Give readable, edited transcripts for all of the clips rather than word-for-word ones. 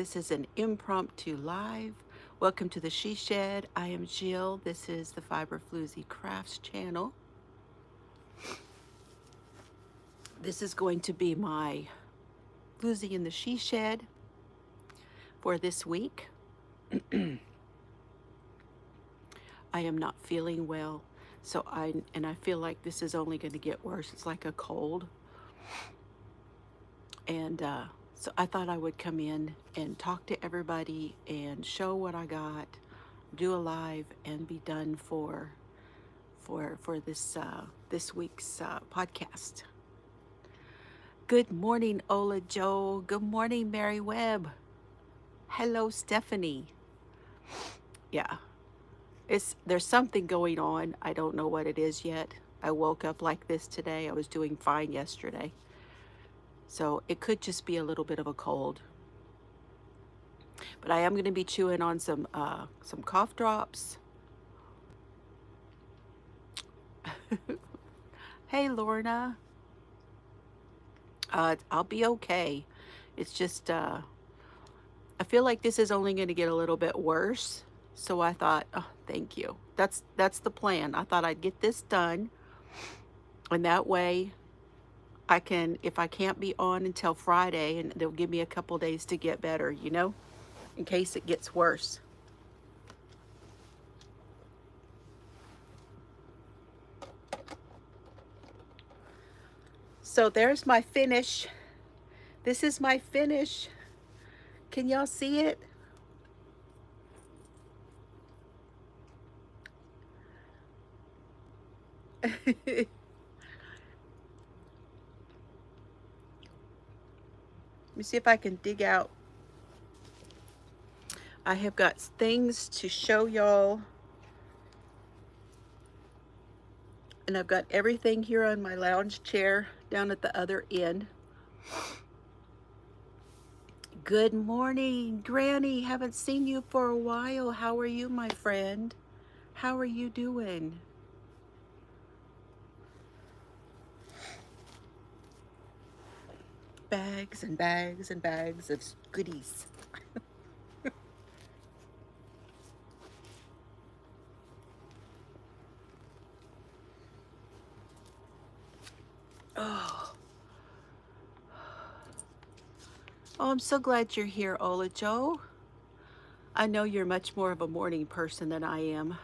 This is an impromptu live. Welcome to the She Shed. I am Jill. This is the FiberFloozieCrafts channel. This is going to be my Floozie in the She Shed for this week. I am not feeling well, so I feel like this is only going to get worse. It's like a cold. And so I thought I would come in and talk to everybody and show what I got, do a live, and be done for this week's podcast. Good morning, Ola Joe. Good morning, Mary Webb. Hello, Stephanie. Yeah, there's something going on. I don't know what it is yet. I woke up like this today. I was doing fine yesterday. So it could just be a little bit of a cold. But I am going to be chewing on some cough drops. Hey, Lorna. I'll be okay. It's just, I feel like this is only going to get a little bit worse. So I thought, oh, thank you. That's the plan. I thought I'd get this done. And that way I can, if I can't be on until Friday, and they'll give me a couple days to get better, you know, in case it gets worse. So there's my finish. This is my finish. Can y'all see it? Let me see if I can dig out. I have got things to show y'all. And I've got everything here on my lounge chair down at the other end. Good morning, Granny. Haven't seen you for a while. How are you, my friend? How are you doing? Bags and bags and bags of goodies. Oh, I'm so glad you're here, Ola Joe. I know you're much more of a morning person than I am.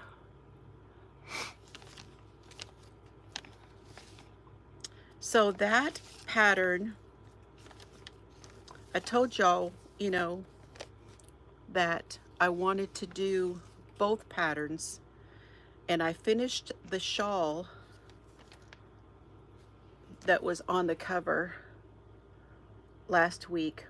So that pattern, I told y'all, you know, that I wanted to do both patterns, and I finished the shawl that was on the cover last week.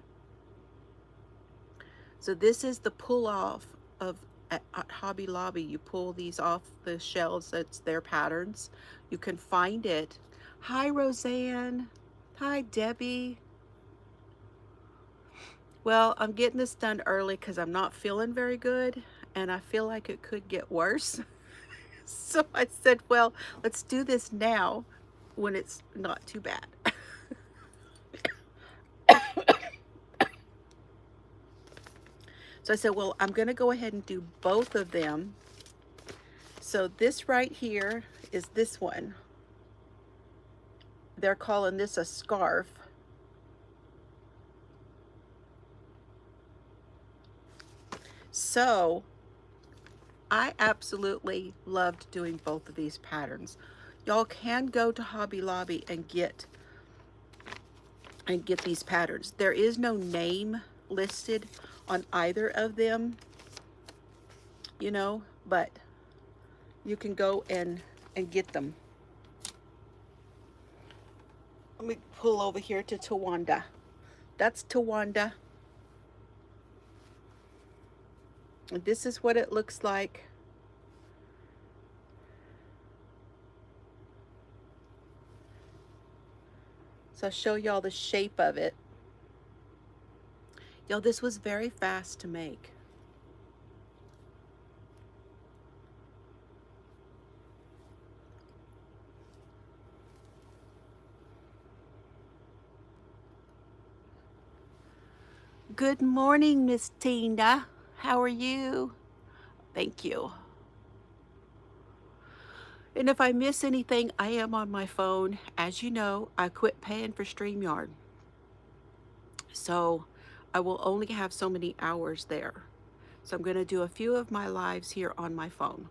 So this is the pull off of at Hobby Lobby. You pull these off the shelves. That's their patterns. You can find it. Hi, Roseanne. Hi, Debbie. Well, I'm getting this done early because I'm not feeling very good, and I feel like it could get worse. So I said, well, let's do this now when it's not too bad. So I said, well, I'm going to go ahead and do both of them. So this right here is this one. They're calling this a scarf. So I absolutely loved doing both of these patterns. Y'all can go to Hobby Lobby and get these patterns. There is no name listed on either of them, you know, but you can go and get them. Let me pull over here to Tawanda. That's Tawanda. And this is what it looks like. So I'll show y'all the shape of it. Y'all, this was very fast to make. Good morning, Miss Tina. How are you? Thank you. And if I miss anything, I am on my phone. As you know, I quit paying for StreamYard. So I will only have so many hours there. So I'm going to do a few of my lives here on my phone.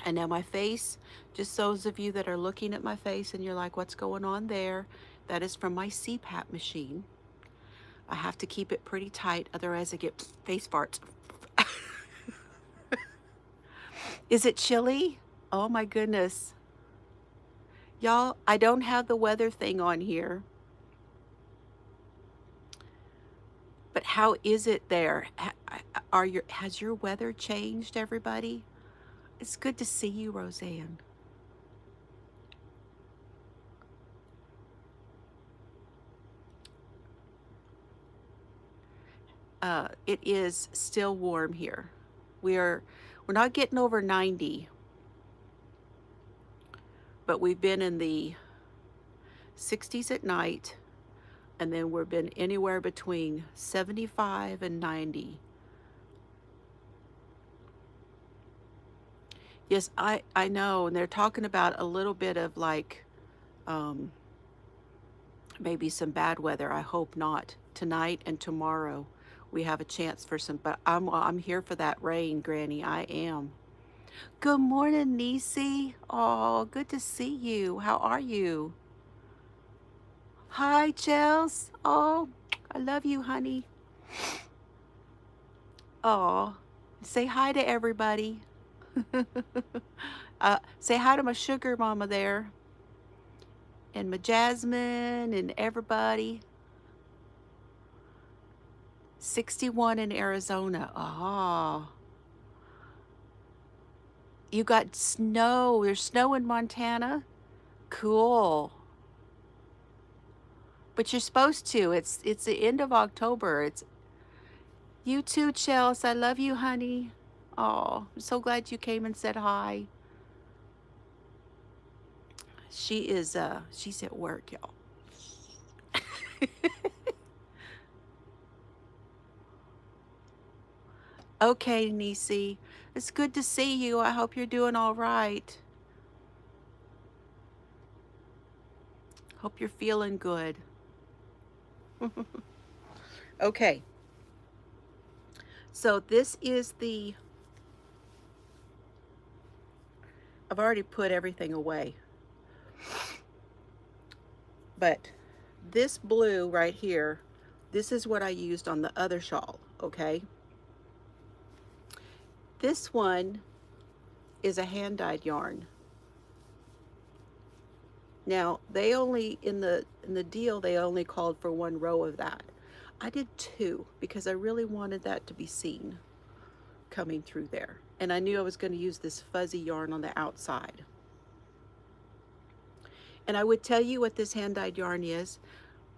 And now my face, just those of you that are looking at my face and you're like, what's going on there? That is from my CPAP machine. I have to keep it pretty tight, otherwise I get face farts. Is it chilly? Oh my goodness. Y'all, I don't have the weather thing on here. But how is it there? Has your weather changed, everybody? It's good to see you, Roseanne. It is still warm here. We're not getting over 90, but we've been in the 60s at night, and then we've been anywhere between 75 and 90. Yes, I know, and they're talking about a little bit of like um, maybe some bad weather. I hope not. Tonight and tomorrow we have a chance for some, but I'm here for that rain, Granny. I am. Good morning, Nisi. Oh, good to see you. How are you? Hi, Chels. Oh, I love you, honey. Oh, say hi to everybody. Say hi to my sugar mama there, and my Jasmine and everybody. 61 in Arizona. Oh, you got snow. There's snow in Montana. Cool. But you're supposed to. It's the end of October. It's you too, Chels. I love you, honey. Oh, I'm so glad you came and said hi. She's at work, y'all. Okay, Nisi. It's good to see you. I hope you're doing all right. Hope you're feeling good. Okay. So this is I've already put everything away. But this blue right here, this is what I used on the other shawl, okay? This one is a hand-dyed yarn. Now, they only in the deal they only called for one row of that. I did two because I really wanted that to be seen coming through there. And I knew I was going to use this fuzzy yarn on the outside. And I would tell you what this hand-dyed yarn is,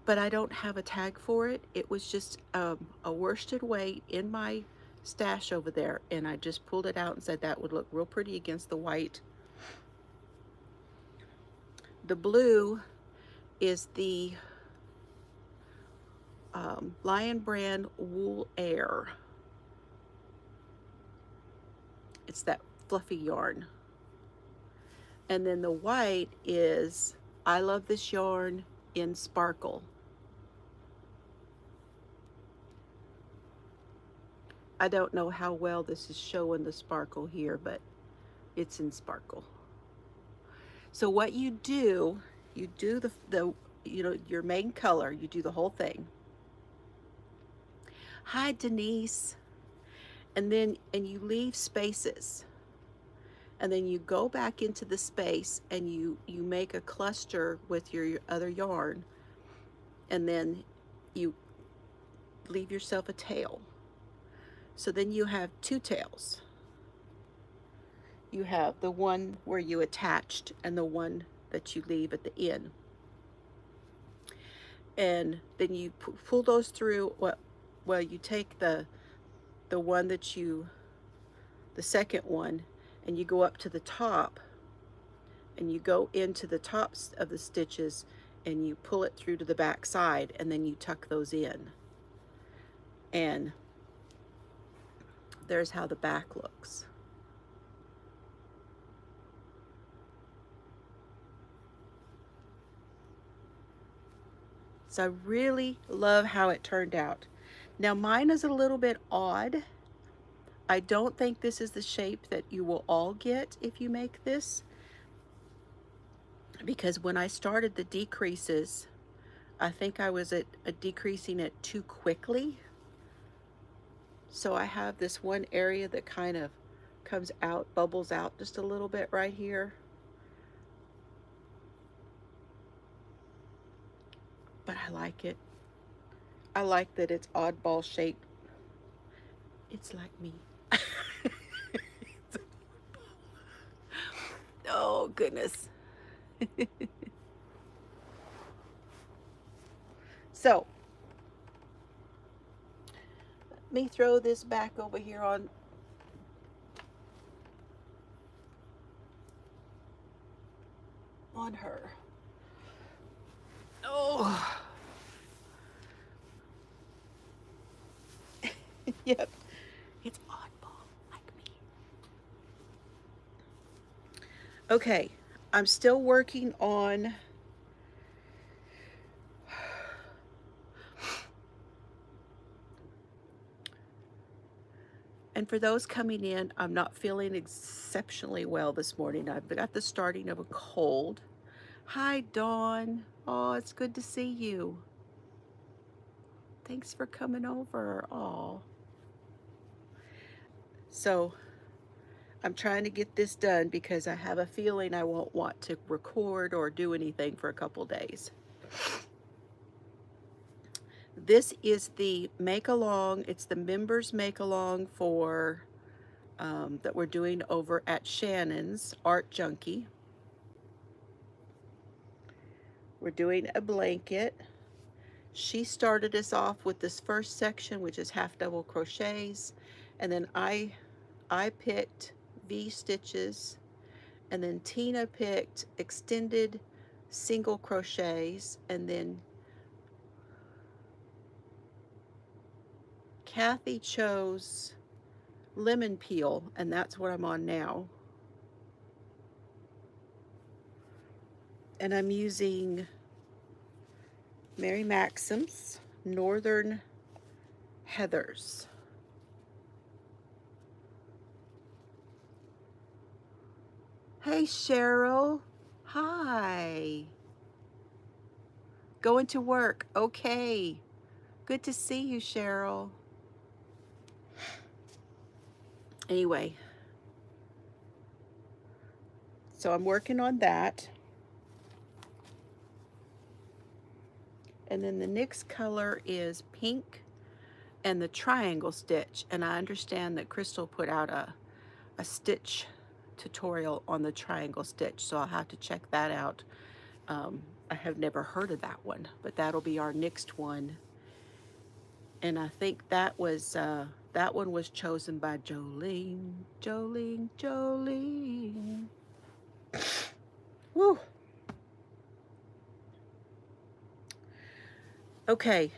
but I don't have a tag for it. It was just a worsted weight in my stash over there, and I just pulled it out and said that would look real pretty against the white. The blue is the Lion Brand Wool Air. It's that fluffy yarn. And then the white is I Love This Yarn in Sparkle. I don't know how well this is showing the sparkle here, but it's in Sparkle. So what you do the your main color, you do the whole thing. Hi, Denise. And you leave spaces. And then you go back into the space and you make a cluster with your other yarn, and then you leave yourself a tail. So then you have two tails. You have the one where you attached and the one that you leave at the end. And then you pull those through. Well, you take the one that the second one, and you go up to the top, and you go into the tops of the stitches, and you pull it through to the back side, and then you tuck those in. And there's how the back looks. So I really love how it turned out. Now mine is a little bit odd. I don't think this is the shape that you will all get if you make this, because when I started the decreases, I think I was decreasing it too quickly. So I have this one area that kind of comes out, bubbles out just a little bit right here. But I like it. I like that it's oddball shaped. It's like me. Oh, goodness. So, let me throw this back over here on her. Oh. Yep. It's oddball like me. Okay. I'm still working on and for those coming in, I'm not feeling exceptionally well this morning. I've got the starting of a cold. Hi, Dawn. Oh, it's good to see you. Thanks for coming over. Oh. So I'm trying to get this done because I have a feeling I won't want to record or do anything for a couple days. This is the make along. It's the members make along for that we're doing over at Shannon's Art Junkie. We're doing a blanket. She started us off with this first section, which is half double crochets, and then I picked V stitches, and then Tina picked extended single crochets, and then Kathy chose lemon peel, and that's what I'm on now. And I'm using Mary Maxim's Northern Heathers. Hey, Cheryl. Hi. Going to work. Okay. Good to see you, Cheryl. Anyway, so I'm working on that. And then the next color is pink and the triangle stitch. And I understand that Crystal put out a stitch tutorial on the triangle stitch, so I'll have to check that out. I have never heard of that one, but that'll be our next one. And I think that one was chosen by Jolene. Woo. Okay.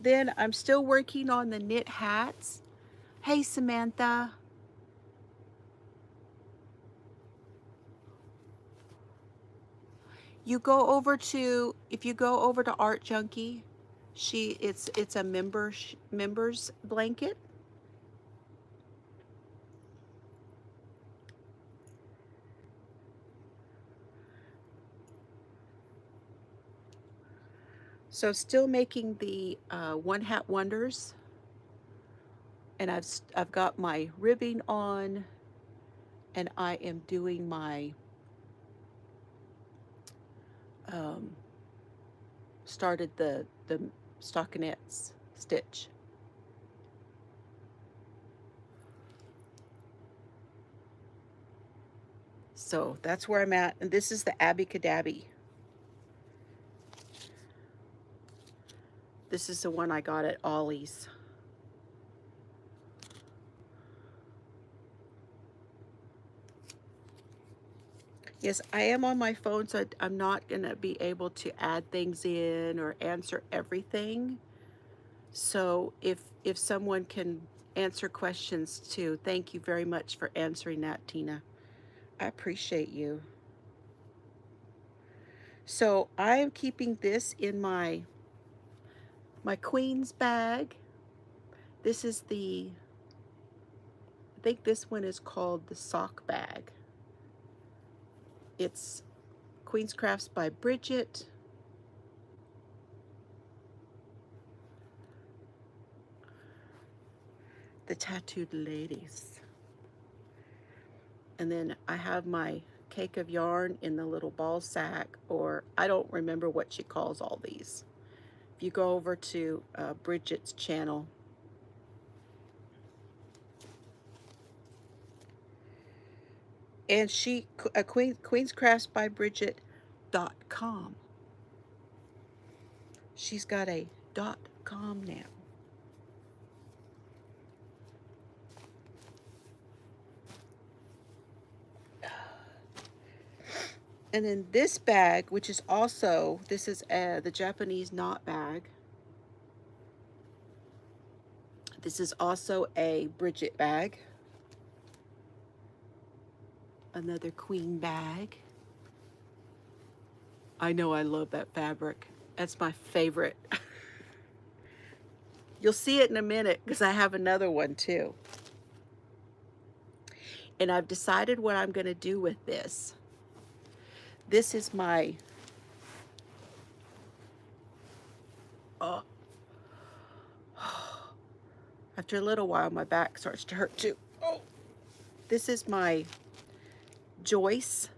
Then I'm still working on the knit hats. Hey, Samantha. You go over to, if you go over to Art Junkie, it's a members blanket. So still making the One Hat Wonders, and I've got my ribbing on, and I am doing my started the stockinettes stitch. So that's where I'm at, and this is the Abby-Cadabby. This is the one I got at Ollie's. Yes, I am on my phone, so I'm not going to be able to add things in or answer everything. So if someone can answer questions too, thank you very much for answering that, Tina. I appreciate you. So I am keeping this in my Queen's bag. This is I think this one is called the sock bag. It's Queen's Crafts by Bridget. The Tattooed Ladies. And then I have my cake of yarn in the little ball sack, or I don't remember what she calls all these. If you go over to Bridget's channel, and she Queen's Crafts by Bridget.com. She's got a .com now. And then this bag, which is also, this is the Japanese knot bag. This is also a Bridget bag. Another Queen bag. I know I love that fabric. That's my favorite. You'll see it in a minute because I have another one too. And I've decided what I'm going to do with this. This is my after a little while my back starts to hurt too. Oh, this is my Joyce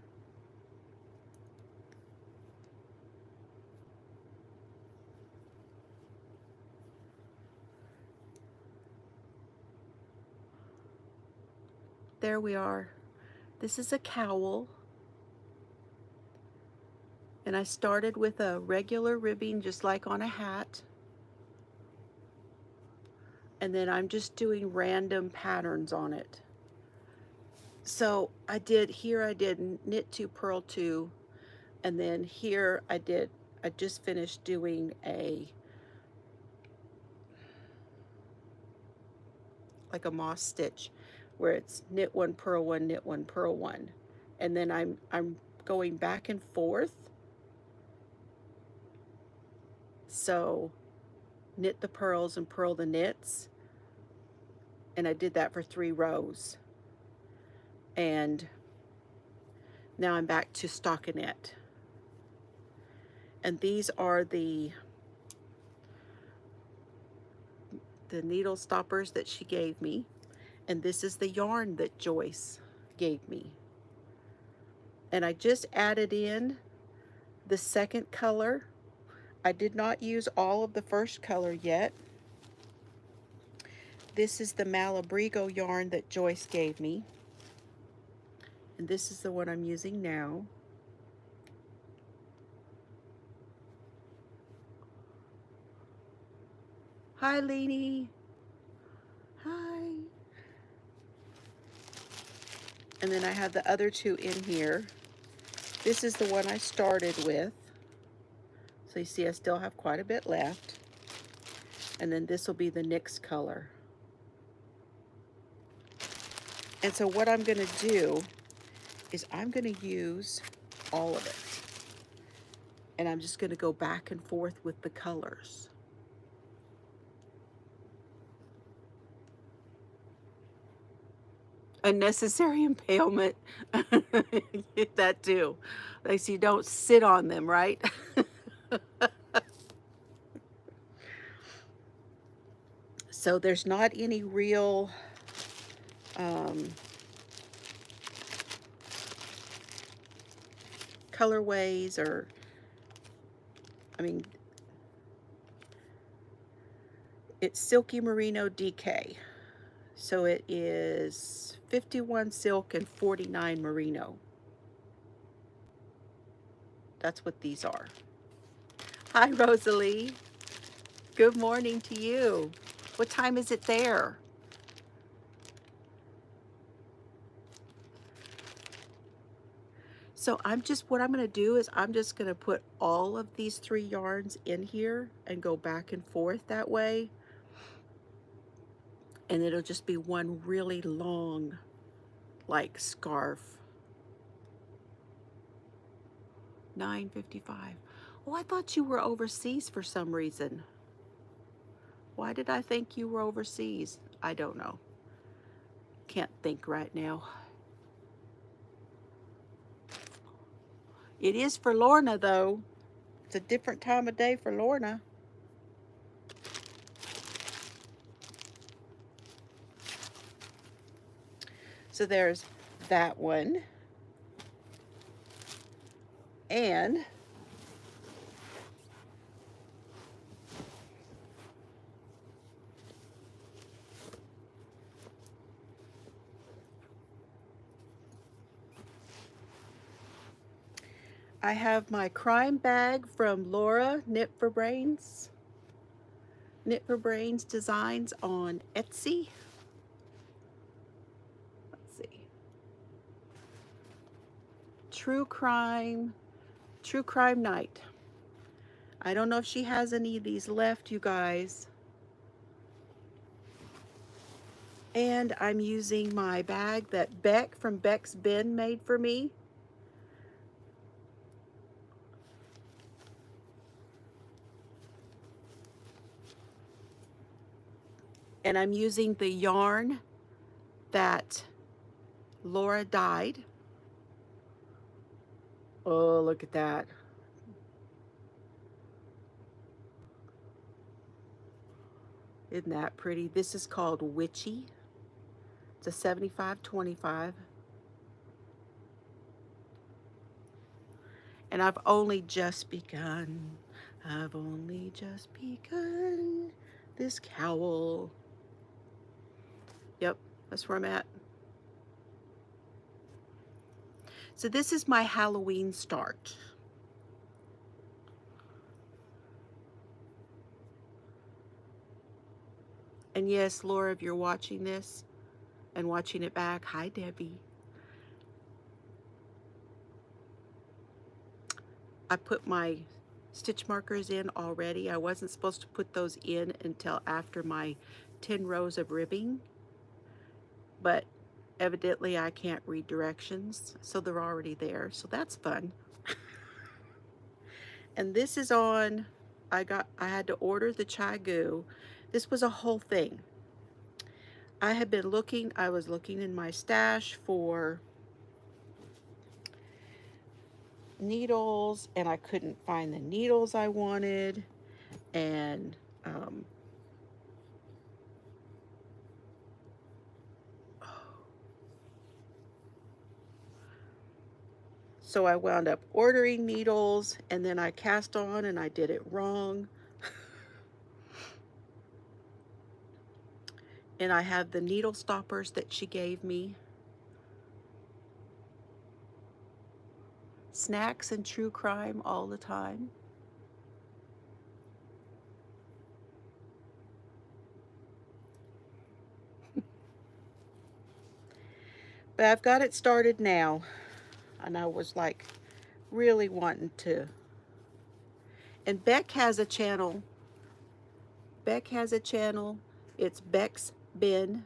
there we are. This is a cowl. And I started with a regular ribbing just like on a hat. And then I'm just doing random patterns on it. So I did knit 2, purl 2, and then here I just finished doing like a moss stitch where it's knit 1, purl 1, knit 1, purl 1. And then I'm going back and forth. So knit the purls and purl the knits. And I did that for 3 rows. And now I'm back to stockinette. And these are the needle stoppers that she gave me. And this is the yarn that Joyce gave me. And I just added in the second color. I did not use all of the first color yet. This is the Malabrigo yarn that Joyce gave me. And this is the one I'm using now. Hi, Leanie. Hi. And then I have the other 2 in here. This is the one I started with. So you see I still have quite a bit left. And then this will be the next color. And so what I'm going to do is I'm going to use all of it. And I'm just going to go back and forth with the colors. Unnecessary impalement. Get that too. Like, so you don't sit on them, right? So there's not any real colorways, or I mean, it's Silky Merino DK. So it is 51 silk and 49 merino. That's what these are. Hi, Rosalie. Good morning to you. What time is it there? So what I'm going to do is I'm just going to put all of these 3 yarns in here and go back and forth that way And it'll just be one really long, like, scarf. $9.55. Oh, I thought you were overseas for some reason. Why did I think you were overseas? I don't know. Can't think right now. It is for Lorna, though. It's a different time of day for Lorna. So there's that one. And I have my crime bag from Laura Knit for Brains. Knit for Brains Designs on Etsy. Let's see. True Crime Night. I don't know if she has any of these left, you guys. And I'm using my bag that Beck from Beck's Bin made for me. And I'm using the yarn that Laura dyed. Oh, look at that. Isn't that pretty? This is called Witchy. It's a 75/25. And I've only just begun. I've only just begun this cowl. Yep, that's where I'm at. So this is my Halloween start. And yes, Laura, if you're watching this and watching it back, hi, Debbie. I put my stitch markers in already. I wasn't supposed to put those in until after my 10 rows of ribbing, but evidently I can't read directions, so they're already there, so that's fun. And this is on, I had to order the chai goo. This was a whole thing. I was looking in my stash for needles, and I couldn't find the needles I wanted, and so I wound up ordering needles, and then I cast on and I did it wrong. And I have the needle stoppers that she gave me. Snacks and true crime all the time. But I've got it started now, and I was like really wanting to. And Beck has a channel. It's Beck's Bin.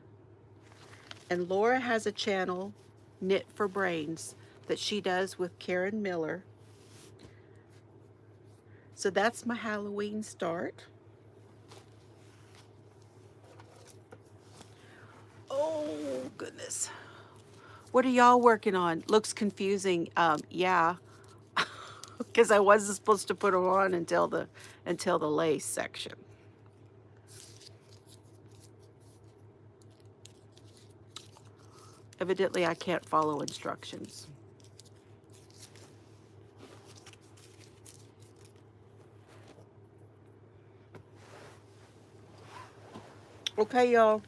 And Laura has a channel, Knit for Brains, that she does with Karen Miller. So that's my Halloween start. Oh, goodness. What are y'all working on? Looks confusing. Yeah, because I wasn't supposed to put them on until the lace section. Evidently, I can't follow instructions. Okay, y'all.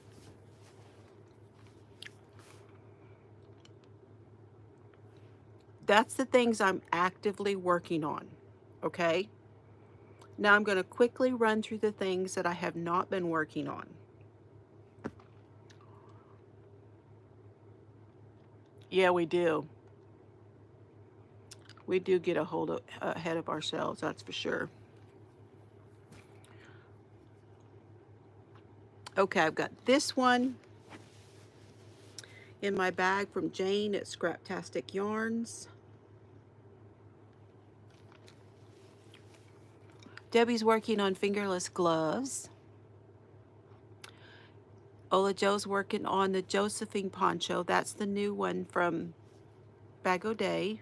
That's the things I'm actively working on, okay? Now I'm going to quickly run through the things that I have not been working on. Yeah, we do. We do get ahead of ourselves, that's for sure. Okay, I've got this one in my bag from Jane at Scraptastic Yarns. Debbie's working on fingerless gloves. Ola Joe's working on the Josephine poncho. That's the new one from Bag O' Day.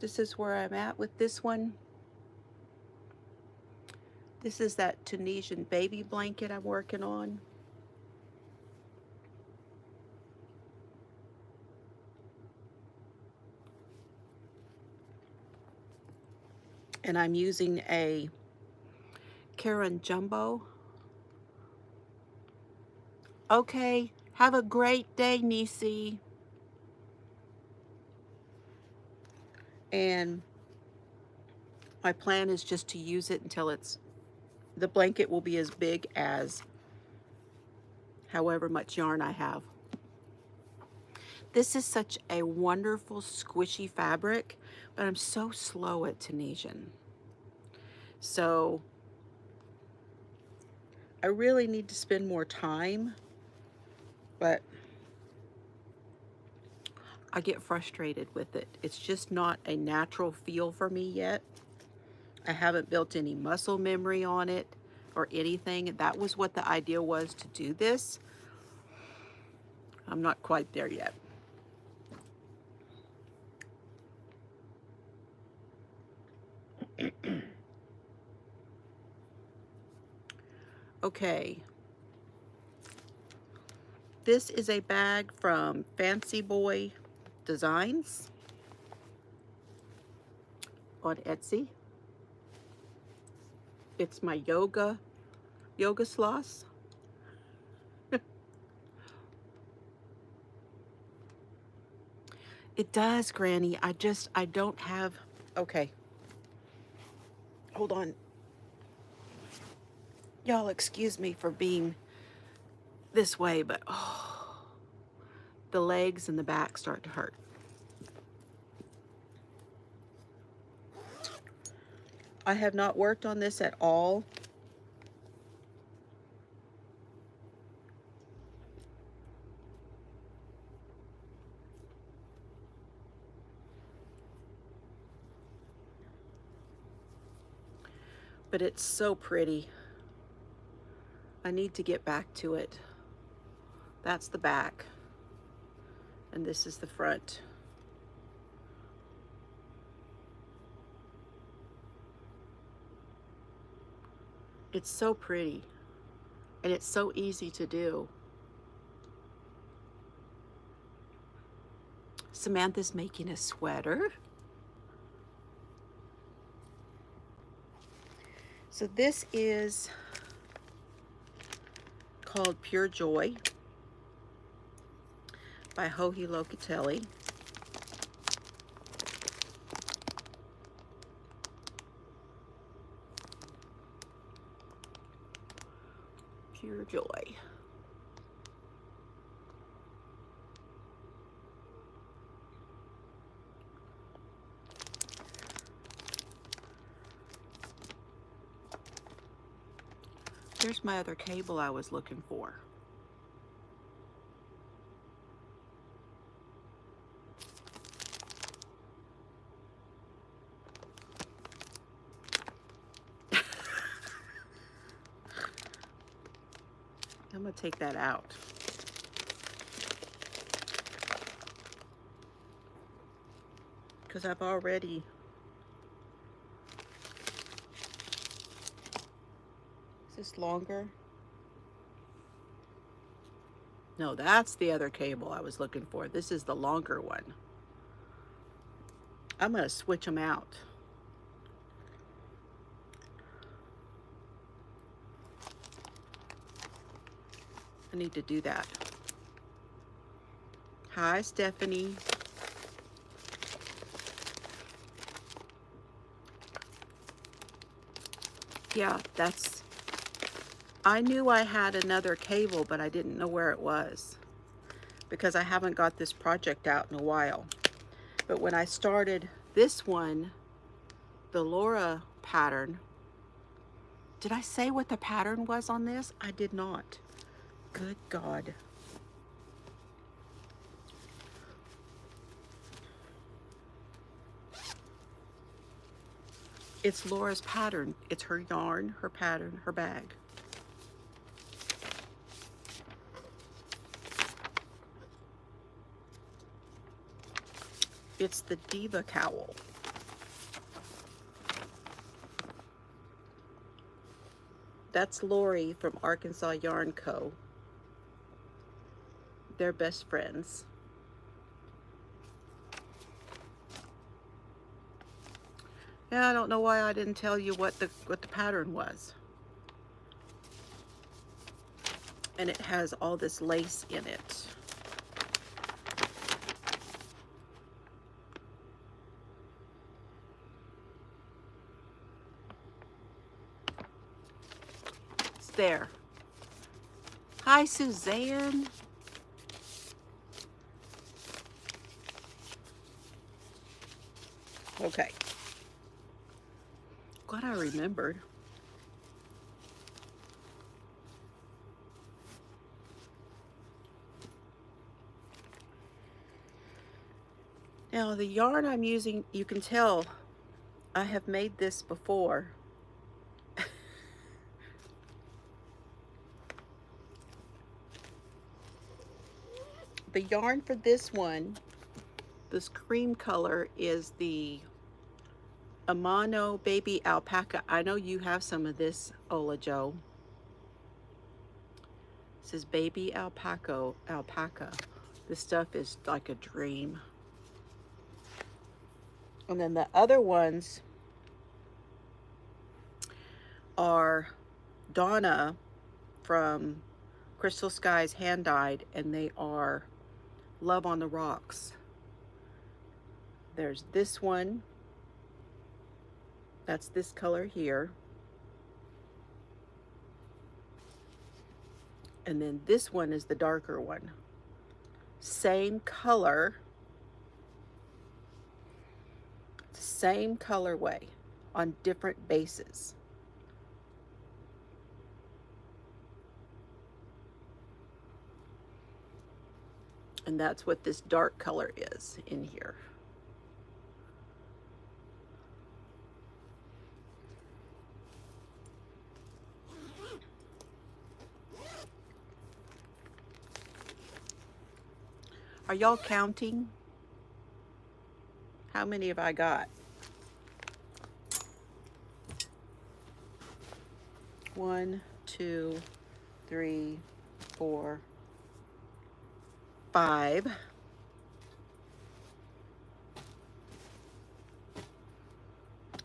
This is where I'm at with this one. This is that Tunisian baby blanket I'm working on. And I'm using a Karen Jumbo. Okay, have a great day, Nisi. And my plan is just to use it until the blanket will be as big as however much yarn I have. This is such a wonderful squishy fabric, but I'm so slow at Tunisian. So I really need to spend more time, but I get frustrated with it. It's just not a natural feel for me yet. I haven't built any muscle memory on it or anything. That was what the idea was, to do this. I'm not quite there yet. Okay. This is a bag from Fancy Boy Designs on Etsy. It's my yoga sloths. It does, Granny. I don't have, okay. Hold on. Y'all excuse me for being this way, but oh, the legs and the back start to hurt. I have not worked on this at all. But it's so pretty. I need to get back to it. That's the back. And this is the front. It's so pretty. And it's so easy to do. Samantha's making a sweater. So this is called Pure Joy by Johi Locatelli. Pure Joy. Here's my other cable I was looking for. I'm gonna take that out. Because I've already, is this longer? No, that's the other cable I was looking for. This is the longer one. I'm gonna switch them out. I need to do that. Hi, Stephanie. Yeah, I knew I had another cable, but I didn't know where it was because I haven't got this project out in a while. But when I started this one, the Laura pattern, did I say what the pattern was on this? I did not. Good God. It's Laura's pattern. It's her yarn, her pattern, her bag. It's the Diva Cowl. That's Lori from Arkansas Yarn Co. They're best friends. Yeah, I don't know why I didn't tell you what the pattern was. And it has all this lace in it. It's there. Hi, Suzanne. Okay. Glad I remembered. Now the yarn I'm using, you can tell I have made this before. The yarn for this one, this cream color, is the Amano Baby Alpaca. I know you have some of this, Ola Joe. This is Baby Alpaca. This stuff is like a dream. And then the other ones are Donna from Crystal Skies Hand Dyed, and they are Love on the Rocks. There's this one. That's this color here. And then this one is the darker one. Same color. Same colorway on different bases. And that's what this dark color is in here. Are y'all counting? How many have I got? 1, 2, 3, 4, 5.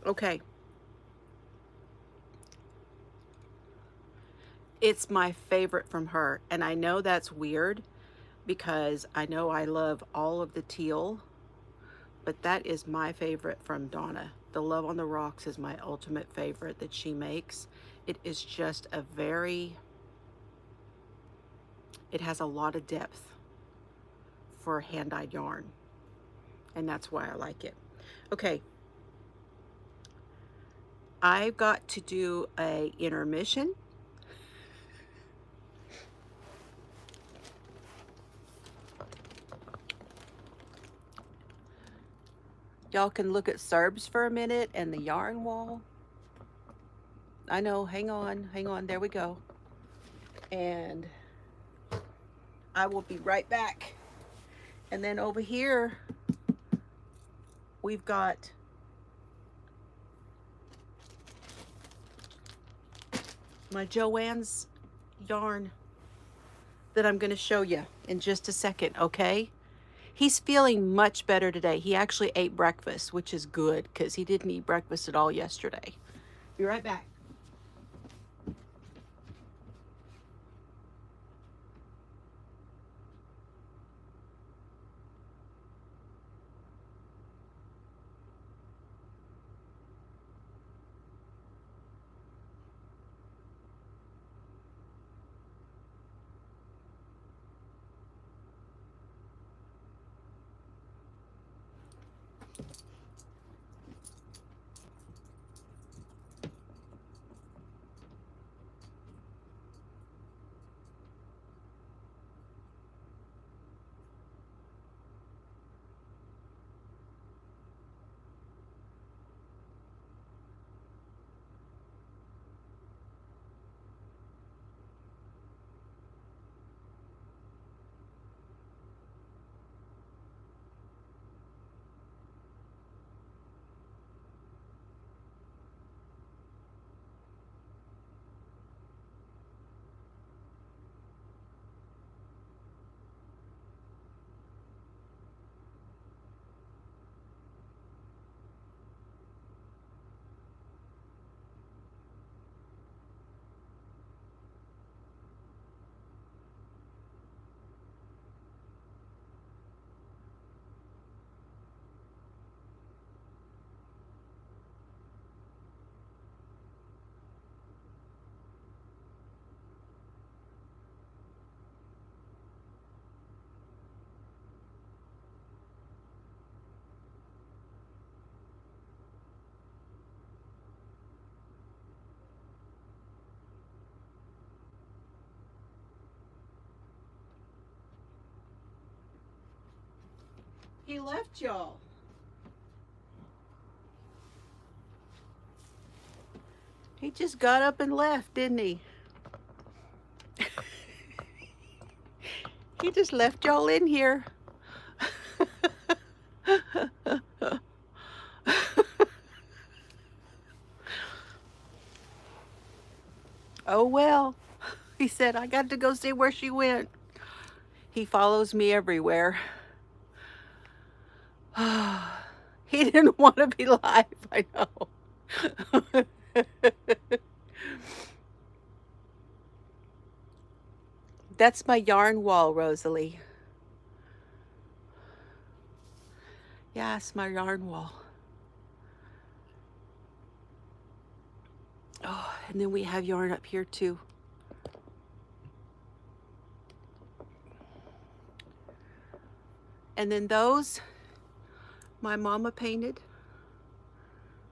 Okay. It's my favorite from her. And I know that's weird because I know I love all of the teal, but that is my favorite from Donna. The Love on the Rocks is my ultimate favorite that she makes. It is just a very, it has a lot of depth for hand-dyed yarn. And that's why I like it. Okay. I've got to do a intermission. Y'all can look at Serbs for a minute and the yarn wall. I know, hang on, there we go. And I will be right back. And then over here, we've got my Joann's yarn that I'm gonna show you in just a second, okay? He's feeling much better today. He actually ate breakfast, which is good because he didn't eat breakfast at all yesterday. Be right back. He left y'all. He just got up and left, didn't he? He just left y'all in here. Oh well. He said, I got to go see where she went. He follows me everywhere. He didn't want to be live, I know. That's my yarn wall, Rosalie. Yeah, it's my yarn wall. Oh, and then we have yarn up here too. And then those, my mama painted.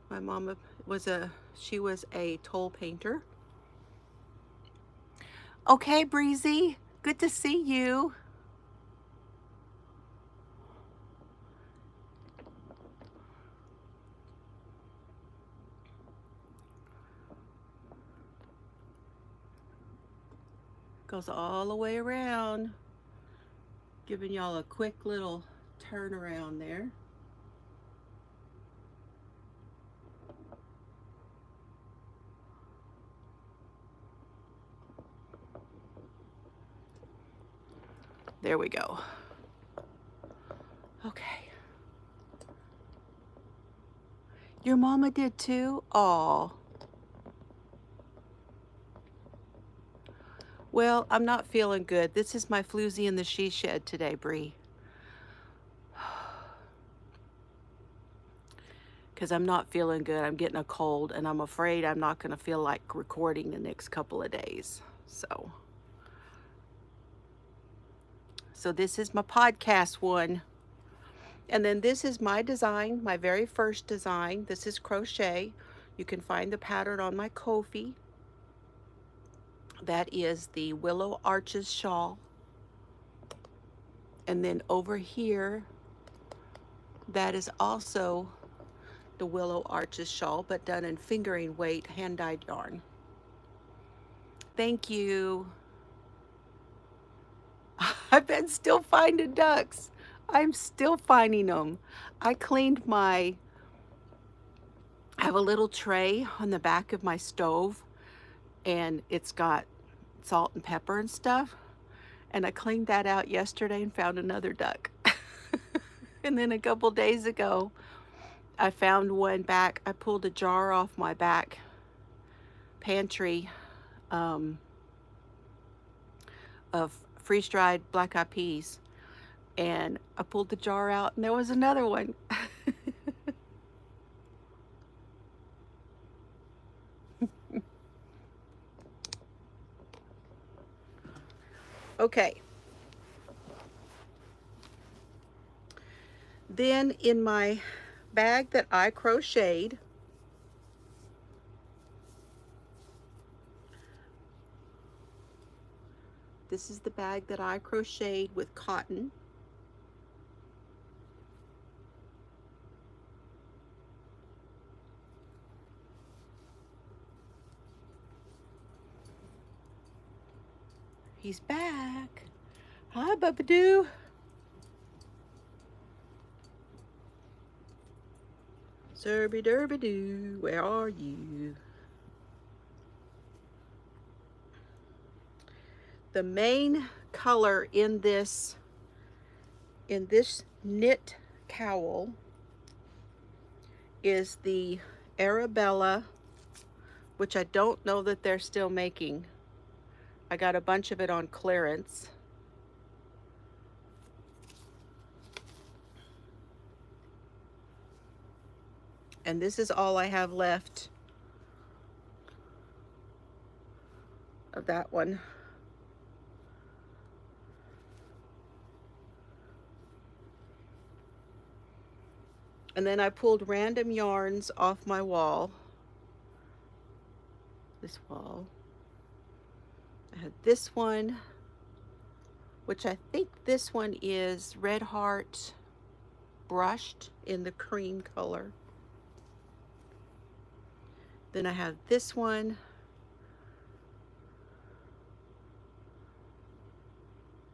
My mama she was a toll painter. Okay, Breezy, good to see you. Goes all the way around. Giving y'all a quick little turn around there. There we go. Okay. Your mama did too? Aw. Well, I'm not feeling good. This is my Floozie in the she shed today, Bree. Because I'm not feeling good. I'm getting a cold, and I'm afraid I'm not going to feel like recording the next couple of days. So this is my podcast one. And then this is my design, my very first design. This is crochet. You can find the pattern on my Ko-fi. That is the Willow Arches shawl. And then over here, that is also the Willow Arches shawl, but done in fingering weight hand-dyed yarn. Thank you. I've been still finding ducks. I'm still finding them. I have a little tray on the back of my stove, and it's got salt and pepper and stuff. And I cleaned that out yesterday and found another duck. And then a couple days ago, I found one back. I pulled a jar off my back pantry of freeze-dried black-eyed peas. And I pulled the jar out, and there was another one. Okay. Then in my bag that I crocheted, this is the bag that I crocheted with cotton. He's back. Hi, Bubba-Doo. Zerby-derby-doo, where are you? The main color in this knit cowl is the Arabella, which I don't know that they're still making. I got a bunch of it on clearance. And this is all I have left of that one. And then I pulled random yarns off my wall. This wall. I had this one, which I think this one is Red Heart. brushed in the cream color. Then I have this one.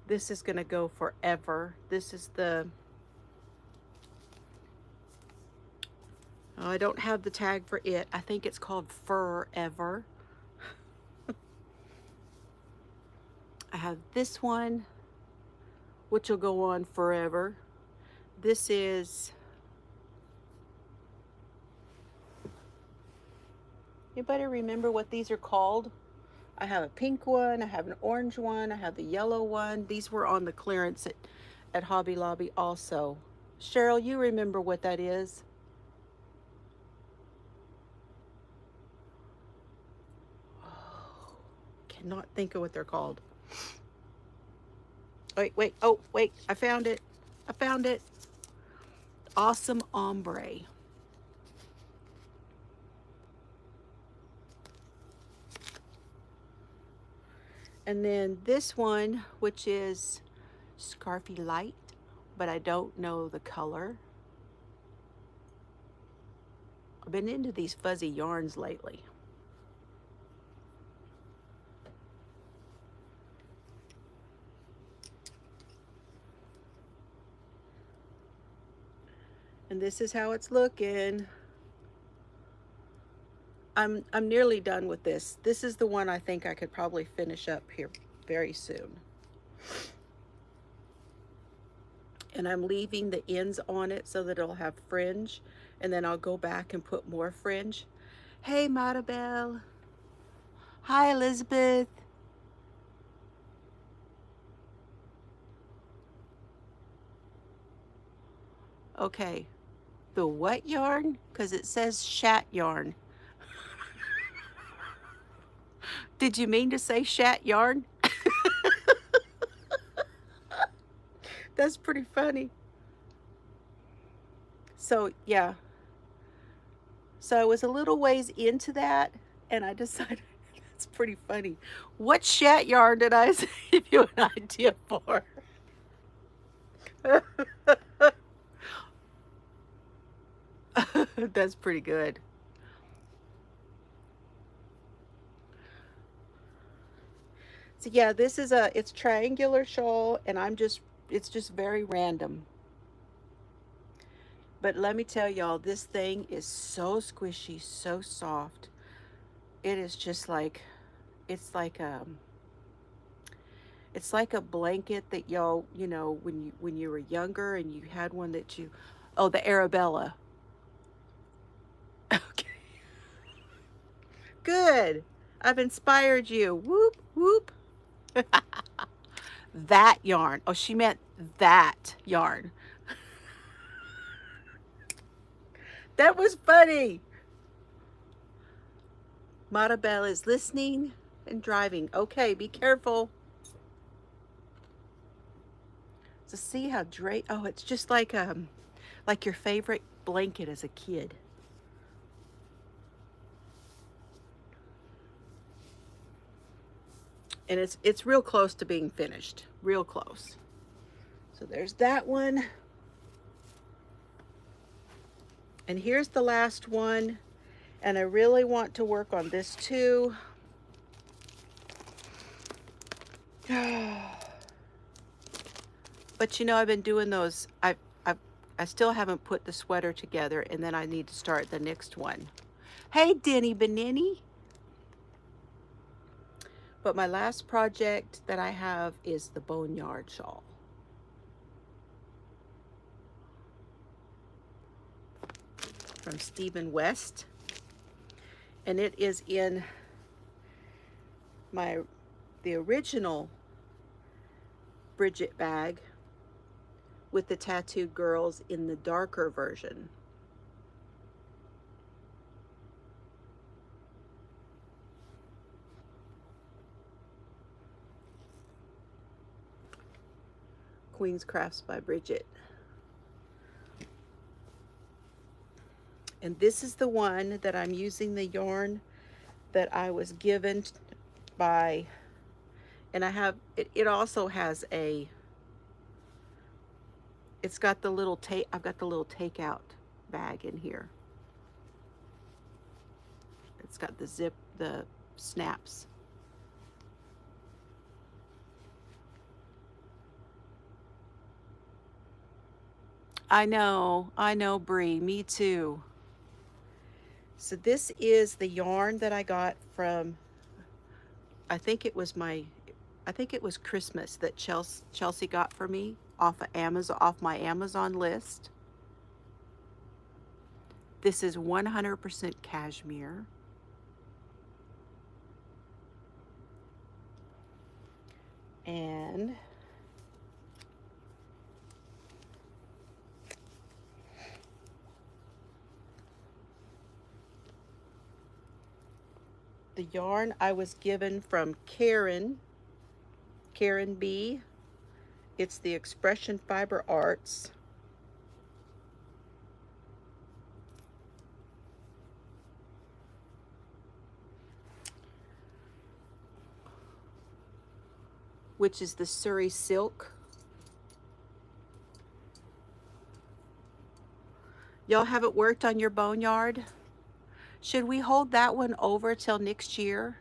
This is going to go forever. This is the, oh, I don't have the tag for it. I think it's called Forever. I have this one, which will go on forever. This is, anybody remember what these are called? I have a pink one, I have an orange one, I have the yellow one. These were on the clearance at Hobby Lobby also. Cheryl, you remember what that is? Oh, cannot think of what they're called. Wait, oh, wait, I found it. I found it. Awesome Ombre. And then this one, which is Scarfy Light, but I don't know the color. I've been into these fuzzy yarns lately. And this is how it's looking. I'm nearly done with this. This is the one I think I could probably finish up here very soon. And I'm leaving the ends on it so that it'll have fringe, and then I'll go back and put more fringe. Hey, Maribel. Hi, Elizabeth. Okay, the what yarn? Because it says shat yarn. Did you mean to say shat yarn? That's pretty funny. So, yeah. So I was a little ways into that, and I decided that's pretty funny. What shat yarn did I give you an idea for? That's pretty good. So yeah, this is it's triangular shawl, and it's just very random. But let me tell y'all, this thing is so squishy, so soft. It is just like, it's like it's like a blanket that y'all, you know, when you were younger and you had one that you, oh, the Arabella. Okay. Good. I've inspired you. Whoop, whoop. That yarn. Oh, she meant that yarn. That was funny. Maribel is listening and driving. Okay, be careful. So see how oh, it's just like your favorite blanket as a kid. And it's real close to being finished. Real close. So there's that one. And here's the last one. And I really want to work on this too. But you know, I've been doing those. I still haven't put the sweater together, and then I need to start the next one. Hey, Denny Benini. But my last project that I have is the Boneyard shawl. From Stephen West. And it is in the original Bridget bag with the tattooed girls in the darker version. Queen's Crafts by Bridget. And this is the one that I'm using the yarn that I was given by, and I have, it also has a It's got the little I've got the little takeout bag in here. It's got the snaps. I know, Bree, me too. So this is the yarn that I got from, I think it was I think it was Christmas that Chelsea got for me off of Amazon, off my Amazon list. This is 100% cashmere. And the yarn I was given from Karen B. It's the Expression Fiber Arts. Which is the Surrey Silk. Y'all haven't worked on your boneyard? Should we hold that one over till next year?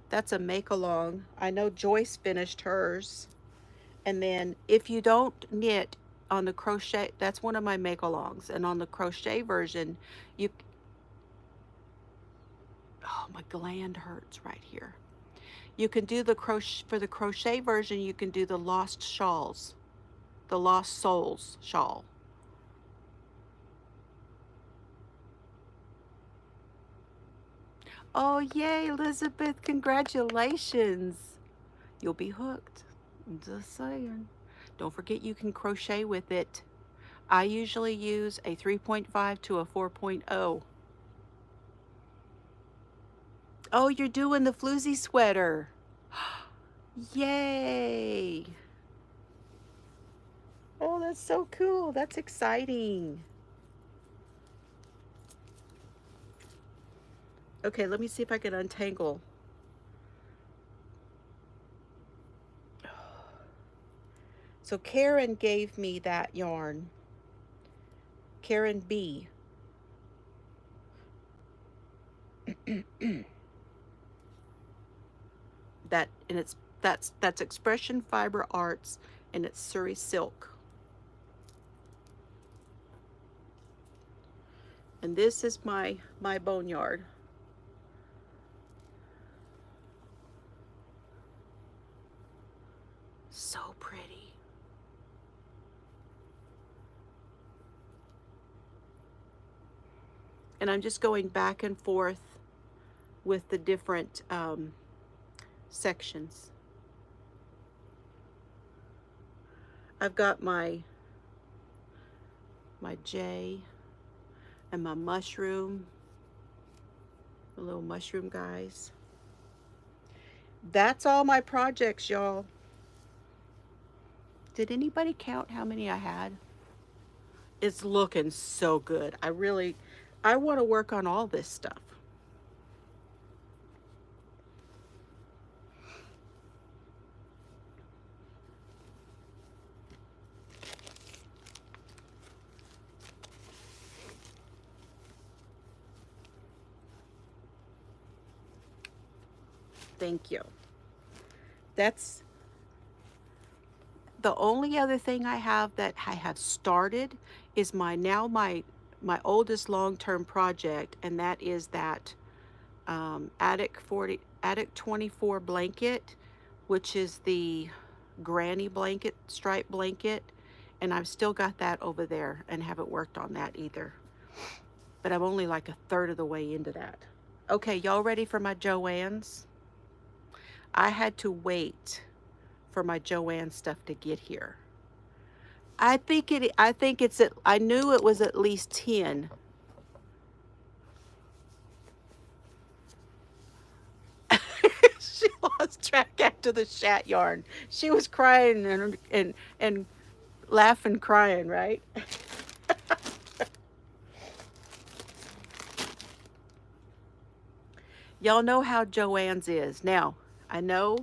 That's a make-along. I know Joyce finished hers. And then if you don't knit on the crochet, that's one of my make-alongs. And on the crochet version, you, oh, my gland hurts right here. You can do the crochet, for the crochet version, you can do the Lost Shawls, the Lost Souls shawl. Oh, yay, Elizabeth, congratulations. You'll be hooked. I'm just saying. Don't forget you can crochet with it. I usually use a 3.5 to a 4.0. Oh, you're doing the Floozie sweater. Yay. Oh, that's so cool. That's exciting. Okay, let me see if I can untangle. So Karen gave me that yarn. Karen B. That, and it's that's Expression Fiber Arts, and it's Surrey Silk. And this is my boneyard. So pretty. And I'm just going back and forth with the different sections. I've got my J and my mushroom, the little mushroom guys. That's all my projects, y'all. Did anybody count how many I had? It's looking so good. I want to work on all this stuff. Thank you. That's the only other thing I have that I have started is my oldest long-term project, and that is that Attic 24 blanket, which is the granny blanket, stripe blanket, and I've still got that over there and haven't worked on that either. But I'm only like a third of the way into that. Okay, y'all ready for my Joann's? I had to wait for my Joann stuff to get here. I think I knew it was at least 10. She lost track after the chat yarn. She was crying and laughing, crying, right? Y'all know how Joann's is. Now, I know,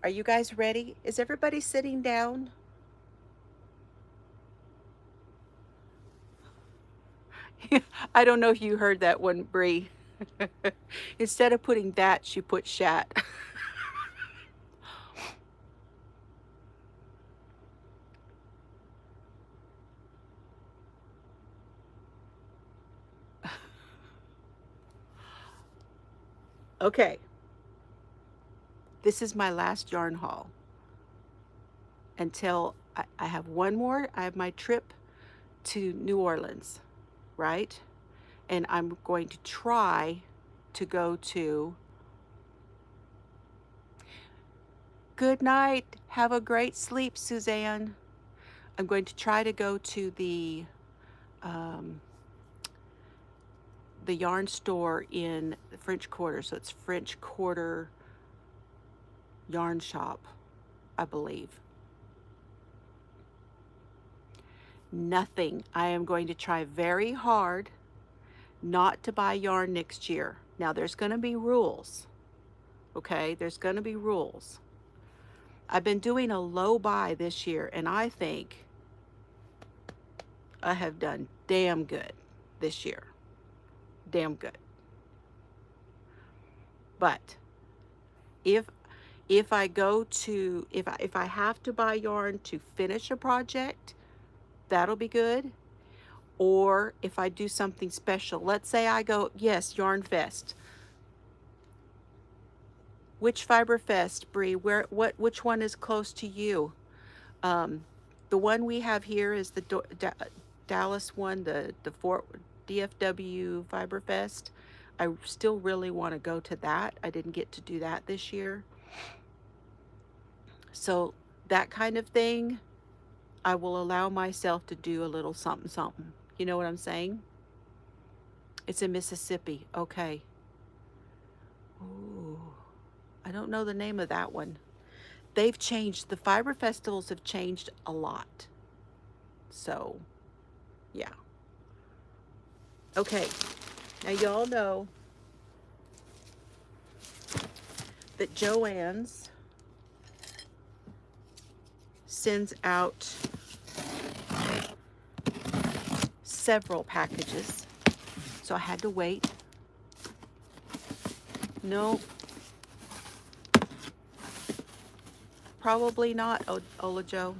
Are you guys ready? Is everybody sitting down? I don't know if you heard that one, Bree. Instead of putting that, she put shat. Okay, this is my last yarn haul until I have one more. I have my trip to New Orleans, right? And I'm going to try to go to. Good night. Have a great sleep, Suzanne. I'm going to try to go to um, the yarn store in the French Quarter. So it's French Quarter Yarn Shop, I believe. Nothing. I am going to try very hard not to buy yarn next year. Now there's going to be rules. Okay, there's going to be rules. I've been doing a low buy this year, and I think I have done damn good this year. Damn good. But if I go to if I have to buy yarn to finish a project, that'll be good. Or if I do something special, let's say I go, yes, Yarn Fest. Which Fiber Fest, Bree? Which one is close to you? The one we have here is the Dallas one, the Fort DFW Fiber Fest. I still really want to go to that. I didn't get to do that this year. So that kind of thing, I will allow myself to do a little something, something. You know what I'm saying? It's in Mississippi. Okay. Ooh, I don't know the name of that one. They've changed. The fiber festivals have changed a lot. So, yeah. Okay. Now, y'all know that Joann's sends out several packages. So I had to wait. No. Probably not, Ola Joe.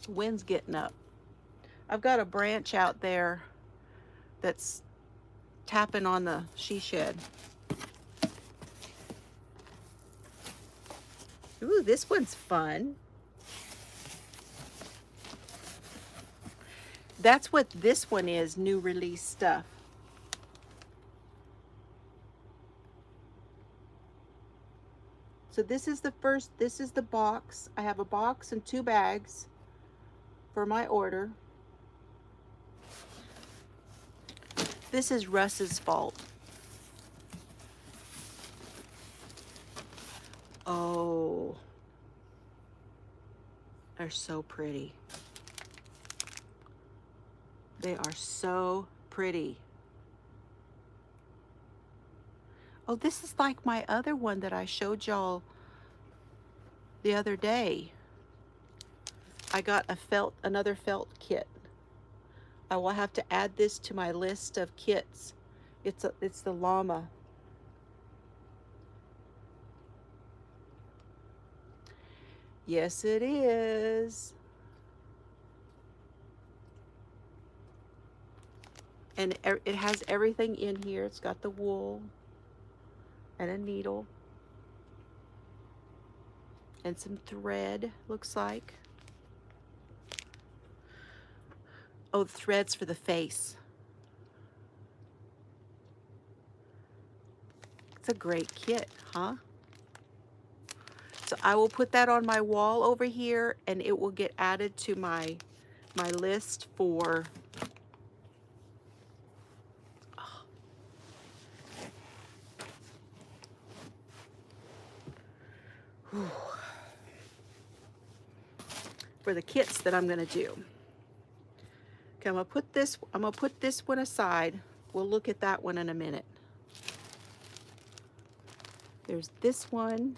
Wind's getting up. I've got a branch out there that's tapping on the she shed. Ooh, this one's fun. That's what this one is, new release stuff. So this is the box. I have a box and 2 bags for my order. This is Russ's fault. Oh, they're so pretty. They are so pretty. Oh, this is like my other one that I showed y'all the other day. I got another felt kit. I will have to add this to my list of kits. It's the llama. Yes, it is. And it has everything in here. It's got the wool and a needle and some thread, looks like. Oh, the threads for the face. It's a great kit, huh? So I will put that on my wall over here, and it will get added to my list for for the kits that I'm going to do. Okay, I'm going to put this one aside. We'll look at that one in a minute. There's this one.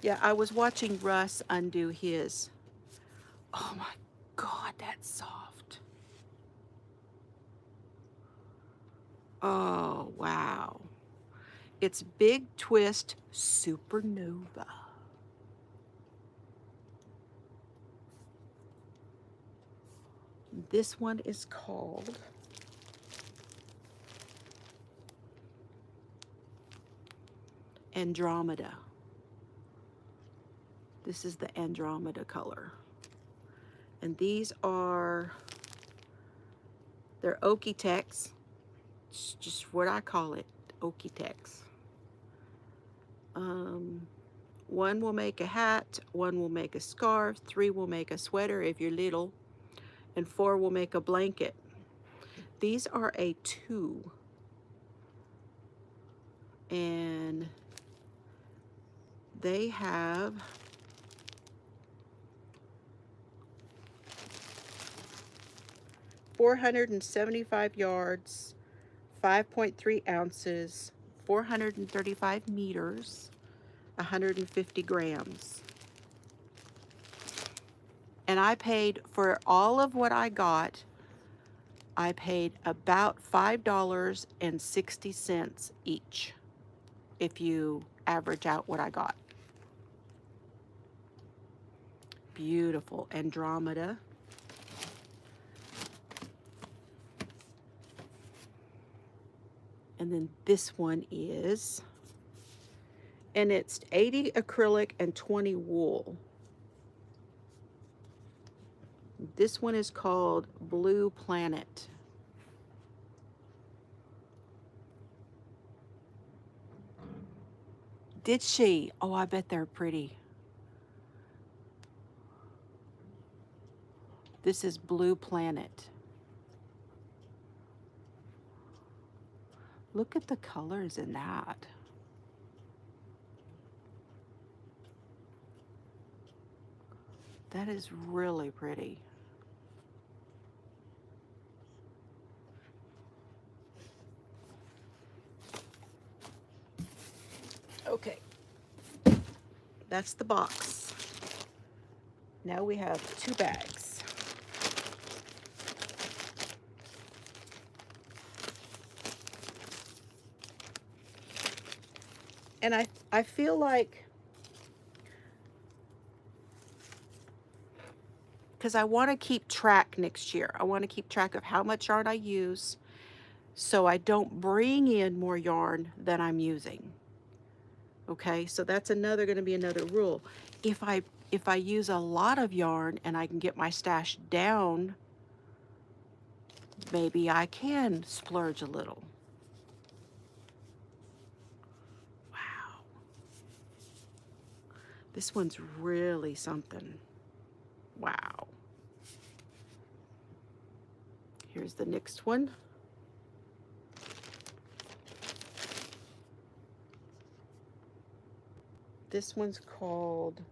Yeah, I was watching Russ undo his. Oh my God, that's soft. Oh, wow. It's Big Twist Supernova. This one is called Andromeda. This is the Andromeda color. And these are, they're Okie-Tex. It's just what I call it, Okie-Tex. One will make a hat, one will make a scarf, 3 will make a sweater if you're little, and 4 will make a blanket. These are a 2. And they have 475 yards, 5.3 ounces, 435 meters, 150 grams. And I paid for all of what I got, I paid about $5.60 each if you average out what I got. Beautiful Andromeda. And then this one is, and it's 80 acrylic and 20 wool. This one is called Blue Planet. Did she? Oh, I bet they're pretty. This is Blue Planet. Look at the colors in that. That is really pretty. Okay, that's the box. Now we have 2 bags. And I feel like, because I want to keep track next year. I want to keep track of how much yarn I use so I don't bring in more yarn than I'm using. Okay, so that's going to be another rule. If I use a lot of yarn and I can get my stash down, maybe I can splurge a little. Wow. This one's really something. Wow. Here's the next one. This one's called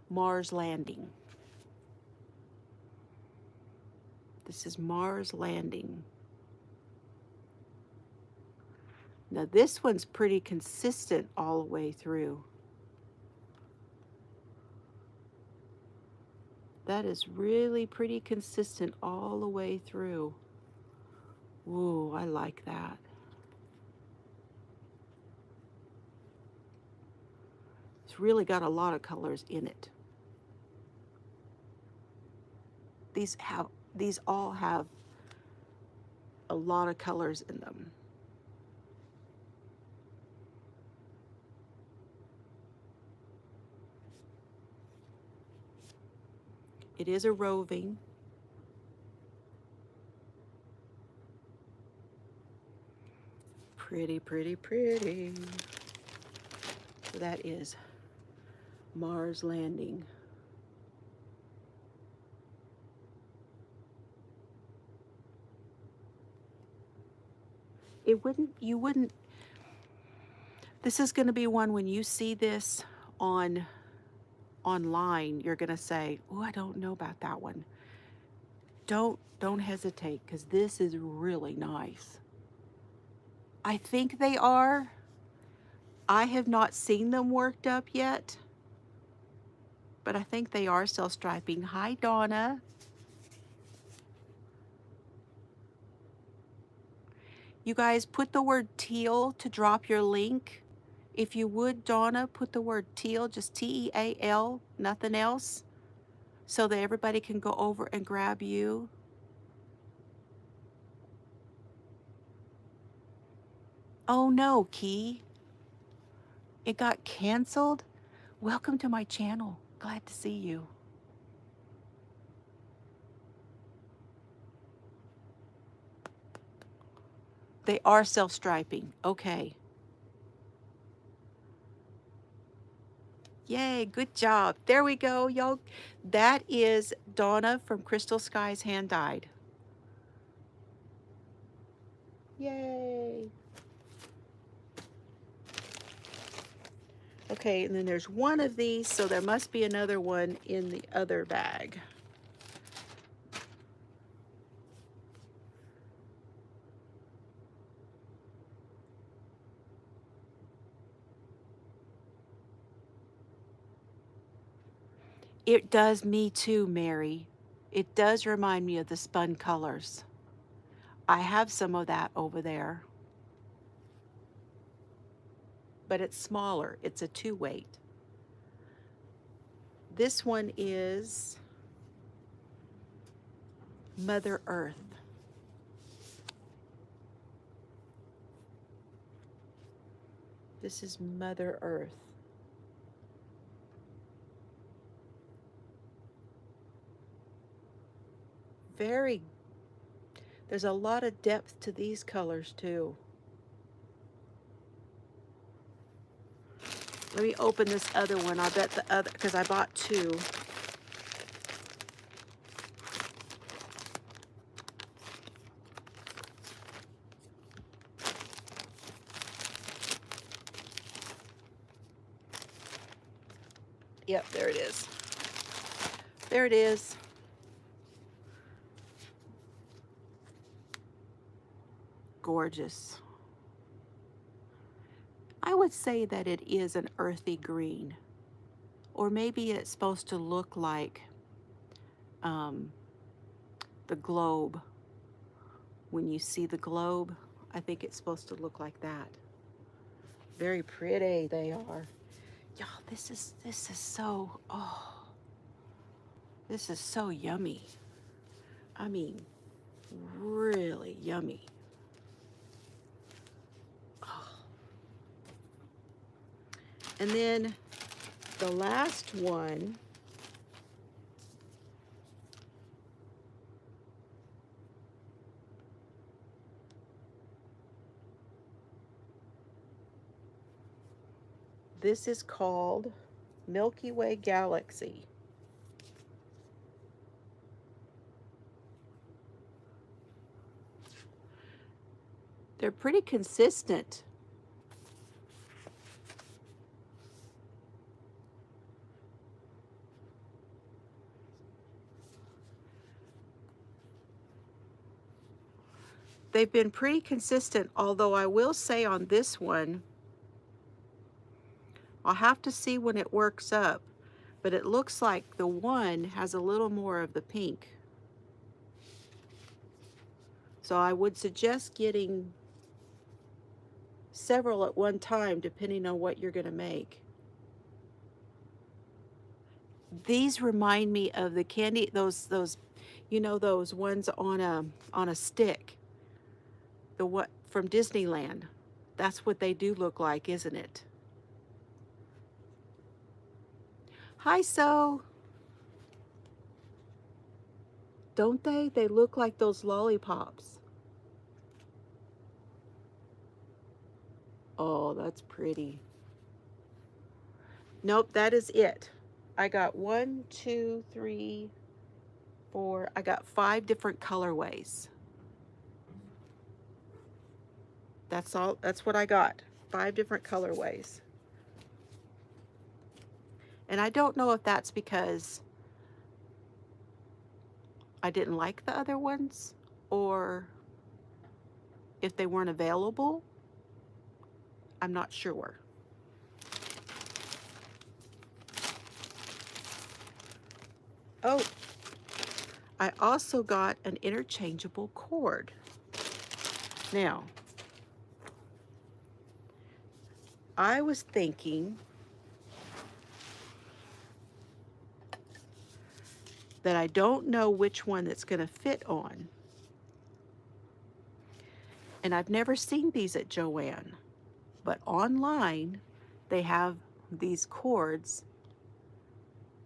Mars Landing. This is Mars Landing. Now this one's pretty consistent all the way through. That is really pretty consistent all the way through. Ooh, I like that. It's really got a lot of colors in it. These all have a lot of colors in them. It is a roving. Pretty, pretty, pretty. So that is Mars Landing. You wouldn't, this is going to be one when you see this online, you're going to say, oh, I don't know about that one. Don't hesitate, because this is really nice. I think they are. I have not seen them worked up yet, but I think they are self-striping. Hi, Donna. You guys, put the word teal to drop your link. If you would, Donna, put the word teal, just T-E-A-L, nothing else, so that everybody can go over and grab you. Oh no, Key. It got canceled? Welcome to my channel. Glad to see you. They are self-striping. Okay. Yay, good job. There we go, y'all. That is Donna from Crystal Skies Hand Dyed. Yay. Okay, and then there's one of these, so there must be another one in the other bag. It does me too, Mary. It does remind me of the spun colors. I have some of that over there, but it's smaller. It's a 2-weight. This one is Mother Earth. This is Mother Earth. There's a lot of depth to these colors too. Let me open this other one. I bet the other, because I bought two. Yep, there it is. There it is. Gorgeous. I would say that it is an earthy green, or maybe it's supposed to look like the globe. When you see the globe, I think it's supposed to look like that. Very pretty they are. Y'all, this is so, oh, this is so yummy. I mean, really yummy. Oh. And then the last one, this is called Milky Way Galaxy. They're pretty consistent. They've been pretty consistent, although I will say on this one, I'll have to see when it works up, but it looks like the one has a little more of the pink. So I would suggest getting several at one time, depending on what you're going to make. These remind me of the candy, those you know, those ones on a stick, the what from Disneyland. That's what they do look like, isn't it? Hi, So. Don't they? They look like those lollipops. Oh, that's pretty. Nope, that is it. I got 1, 2, 3, 4. I got 5 different colorways. That's all. That's what I got. 5 different colorways. And I don't know if that's because I didn't like the other ones, or if they weren't available. I'm not sure. Oh, I also got an interchangeable cord. Now, I was thinking that I don't know which one that's going to fit on. And I've never seen these at Joann, but online they have these cords,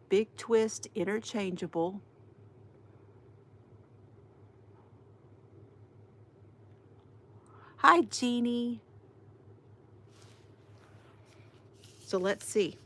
big twist, interchangeable. Hi, Jeannie. So let's see.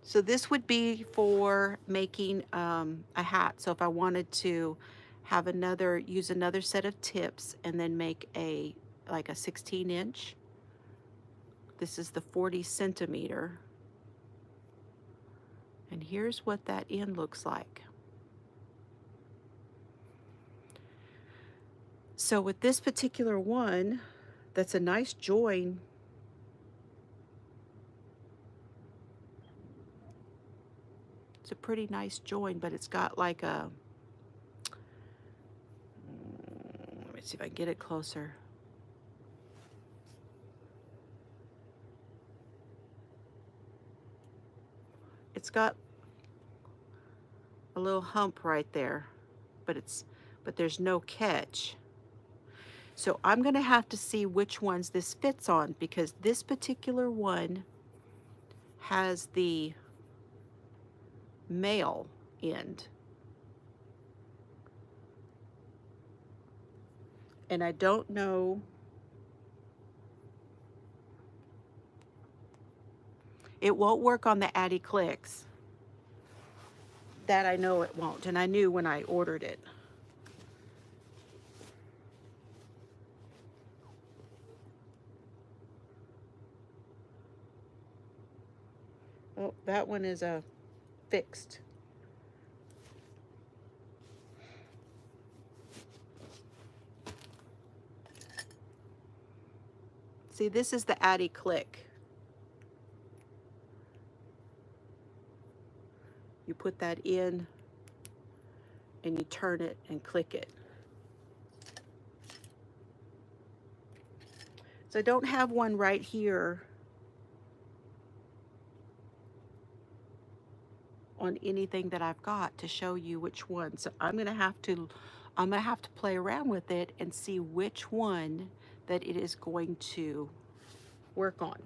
So this would be for making a hat. So if I wanted to have use another set of tips and then make like a 16-inch. This is the 40 centimeter. And here's what that end looks like. So with this particular one, that's a nice join. It's a pretty nice join, but it's got like a, let me see if I can get it closer. It's got a little hump right there, but there's no catch. So I'm going to have to see which ones this fits on, because this particular one has the male end. And I don't know. It won't work on the Addy Clicks. That I know it won't, and I knew when I ordered it. Oh, that one is a fixed. See, this is the Addy Click. You put that in and you turn it and click it. So I don't have one right here on anything that I've got to show you which one. So I'm gonna have to play around with it and see which one that it is going to work on.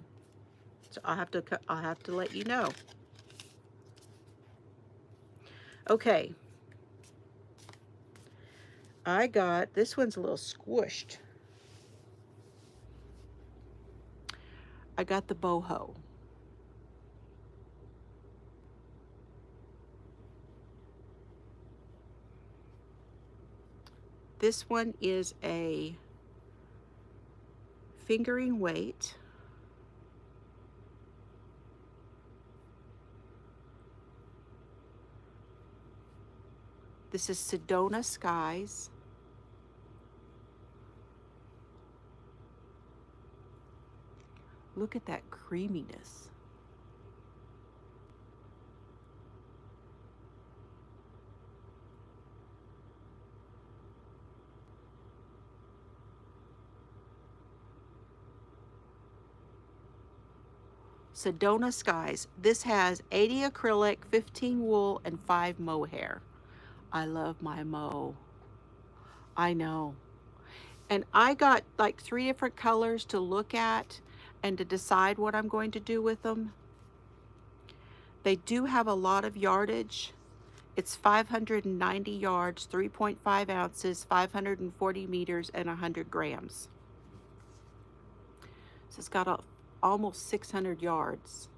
So I'll have to let you know. Okay. I got, this one's a little squished. I got the boho. This one is a fingering weight. This is Sedona Skies. Look at that creaminess. Sedona Skies. This has 80 acrylic, 15 wool, and 5 mohair. I love my mo. I know. And I got like 3 different colors to look at and to decide what I'm going to do with them. They do have a lot of yardage. It's 590 yards, 3.5 ounces, 540 meters, and 100 grams. So it's got almost 600 yards.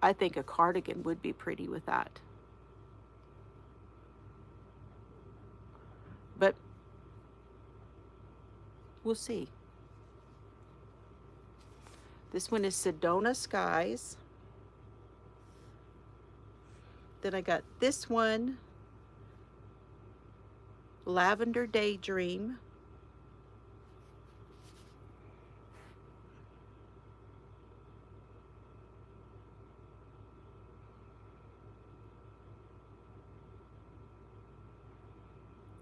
I think a cardigan would be pretty with that. But we'll see. This one is Sedona Skies. Then I got this one, Lavender Daydream.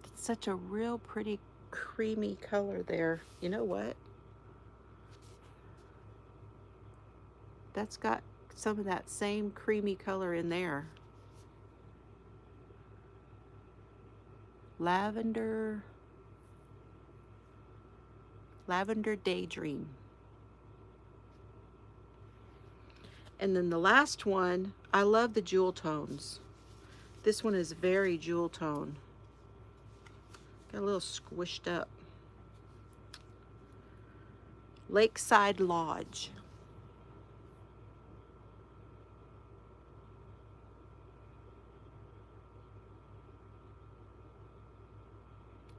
It's such a real pretty creamy color there. You know what? That's got some of that same creamy color in there. Lavender Daydream. And then the last one, I love the jewel tones. This one is very jewel tone. Got a little squished up. Lakeside Lodge.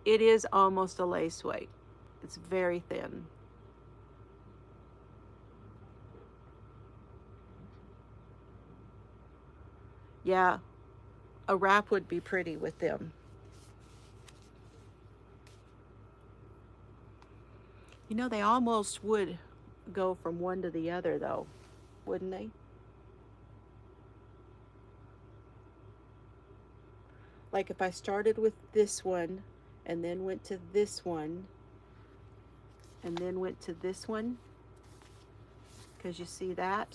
It is almost a lace weight. It's very thin. Yeah, a wrap would be pretty with them. You know, they almost would go from one to the other though, wouldn't they? Like if I started with this one and then went to this one and then went to this one, because you see that?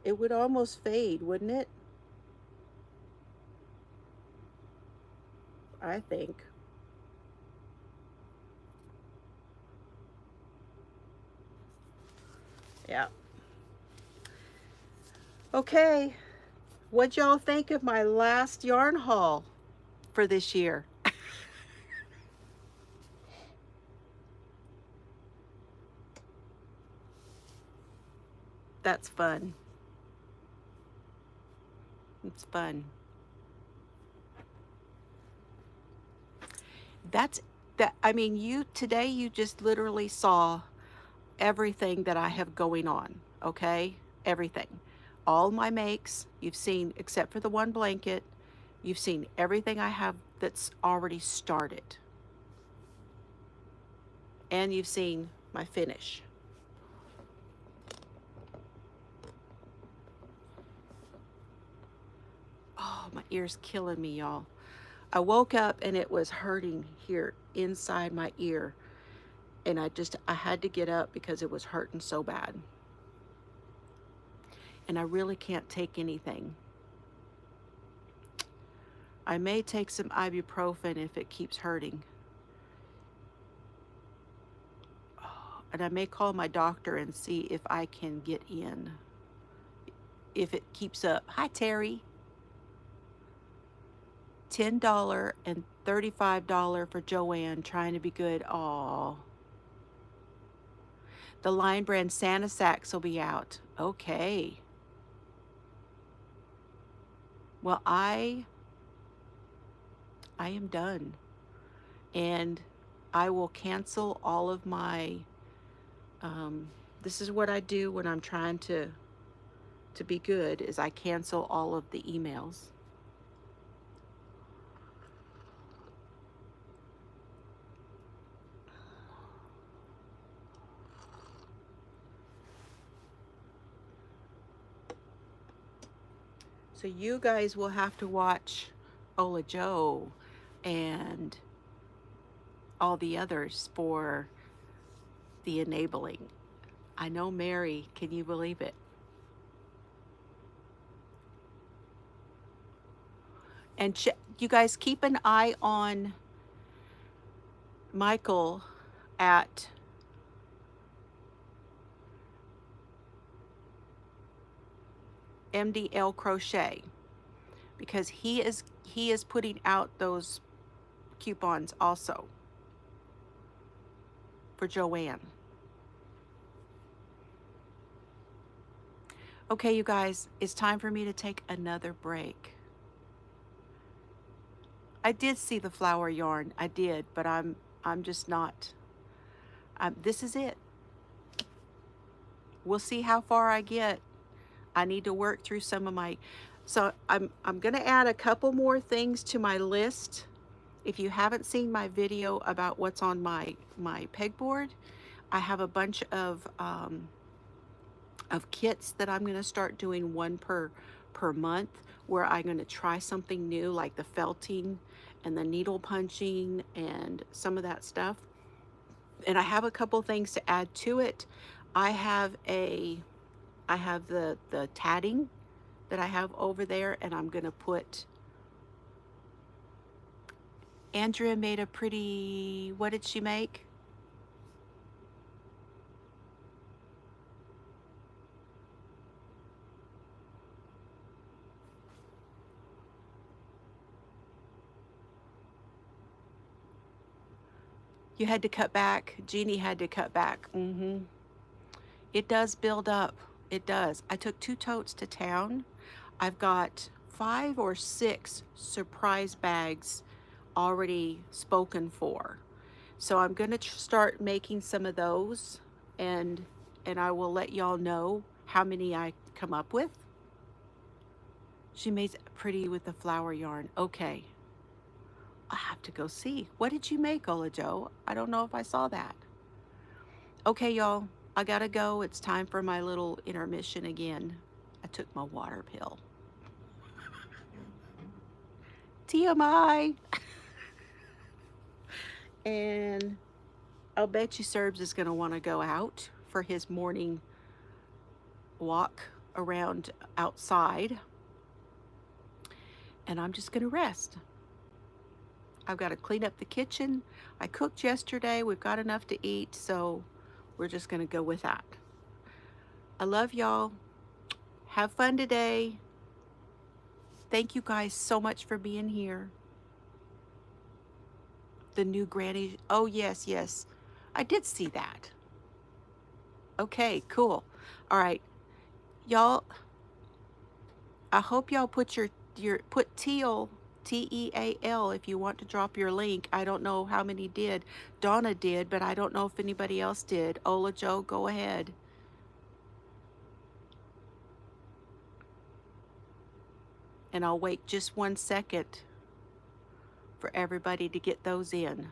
It would almost fade, wouldn't it? I think. Yeah. Okay. What'd y'all think of my last yarn haul for this year? That's fun. It's fun. That's that. I mean, today you just literally saw everything that I have going on. Okay, everything, all my makes you've seen except for the one blanket. You've seen everything I have that's already started, and you've seen my finish. Oh, my ear's killing me, y'all. I woke up and it was hurting here inside my ear. And I had to get up because it was hurting so bad. And I really can't take anything. I may take some ibuprofen if it keeps hurting. And I may call my doctor and see if I can get in. If it keeps up. Hi, Terry. $10 and $35 for Joann trying to be good. Aw. The Lion Brand Santa Sacks will be out. Okay. Well, I am done. And I will cancel all of my, this is what I do when I'm trying to be good, is I cancel all of the emails. So you guys will have to watch Ola Joe and all the others for the enabling. I know, Mary, can you believe it? And you guys keep an eye on Michael at MDL Crochet, because he is putting out those coupons also for Joann. Okay, you guys, it's time for me to take another break. I did see the flower yarn. I did, but I'm just not. This is it. We'll see how far I get. I need to work through some of my, so I'm going to add a couple more things to my list. If you haven't seen my video about what's on my pegboard, I have a bunch of kits that I'm going to start doing one per month, where I'm going to try something new, like the felting and the needle punching and some of that stuff. And I have a couple things to add to it. I have the tatting that I have over there, and I'm going to put, Andrea made a pretty, what did she make? You had to cut back. Jeannie had to cut back. It does build up. It does. I took 2 totes to town. I've got 5 or 6 surprise bags already spoken for. So I'm going to start making some of those, and I will let y'all know how many I come up with. She made it pretty with the flower yarn. Okay. I have to go see. What did you make, Ola Joe? I don't know if I saw that. Okay, y'all. I gotta go. It's time for my little intermission again. I took my water pill. TMI. And I'll bet you Serbs is gonna want to go out for his morning walk around outside. And I'm just gonna rest. I've got to clean up the kitchen. I cooked yesterday. We've got enough to eat, so we're just going to go with that. I love y'all. Have fun today. Thank you guys so much for being here. The new granny. Oh, yes, yes. I did see that. Okay, cool. All right. Y'all, I hope y'all put put teal, TEAL, if you want to drop your link. I don't know how many did. Donna did, but I don't know if anybody else did. Ola Joe, go ahead. And I'll wait just 1 second for everybody to get those in.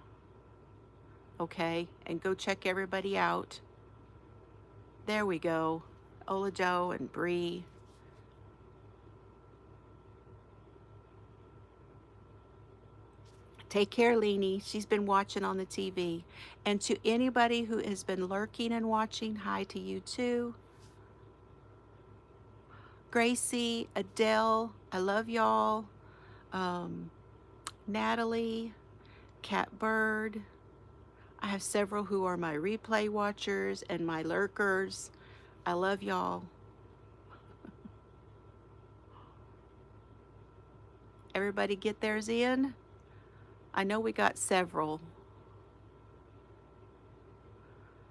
Okay? And go check everybody out. There we go. Ola Joe and Bree. Take care, Leanie. She's been watching on the TV. And to anybody who has been lurking and watching, hi to you too. Gracie, Adele, I love y'all. Natalie, Catbird. I have several who are my replay watchers and my lurkers. I love y'all. Everybody get theirs in? I know we got several.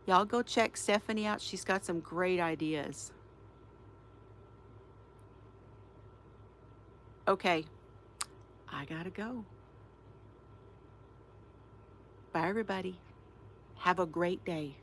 Y'all go check Stephanie out. She's got some great ideas. Okay, I gotta go. Bye, everybody. Have a great day.